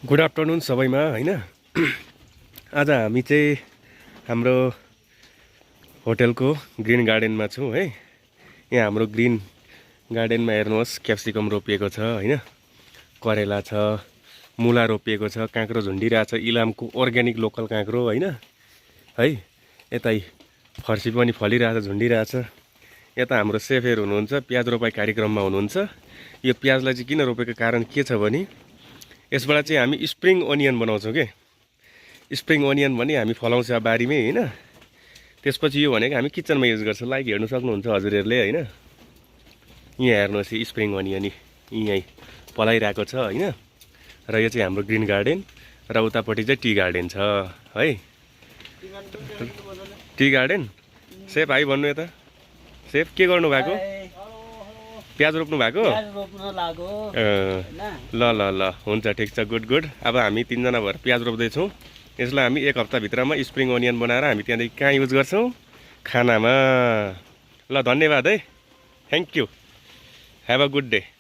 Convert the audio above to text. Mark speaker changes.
Speaker 1: Good afternoon सबैमा हैन। आज हामी चाहिँ हाम्रो होटलको ग्रिन गार्डनमा छौँ है। यहाँ हाम्रो ग्रिन गार्डनमा हेर्नुहोस् क्याप्सिकम रोपिएको छ हैन, करेला छ, मुला रोपिएको छ, काँक्रो झुन्डिरहेछ, इलामको अर्ग्यानिक लोकल काँक्रो हैन है। यता फर्सी पनि फलिरहेछ, झुन्डिरहेछ। यता हाम्रो सेफहरू हुनुहुन्छ, प्याज रोपाई कार्यक्रममा हुनुहुन्छ। यो प्याजलाई चाहिँ किन रोपेको कारण के छ भने यसबाट चाहिँ हामी स्प्रिङ अनियन बनाउँछौँ के। स्प्रिङ अनियन भने हामी फलाउँछ बारीमै हैन। त्यसपछि यो भनेको हामी किचनमा युज गर्छौँ। लाइक हेर्नु सक्नुहुन्छ हजुरहरूले हैन। यहाँ हेर्नुहोस् यो स्प्रिङ अनियन यहीँ फलाइरहेको छ हैन। र यो चाहिँ हाम्रो ग्रिन गार्डन र उतापट्टि चाहिँ टी गार्डन छ है। टी गार्डन सेफ आइ भन्नु यता। सेफ के गर्नु भएको? प्याज रोप्नु भएको? ल ल ल हुन्छ, ठिक छ, गुड गुड। अब हामी तीनजना भएर प्याज रोप्दैछौँ। यसलाई हामी एक हप्ताभित्रमा स्प्रिङ अनियन बनाएर हामी त्यहाँदेखि कहाँ युज गर्छौँ? खानामा। ल धन्यवाद है, thank you, have a good day.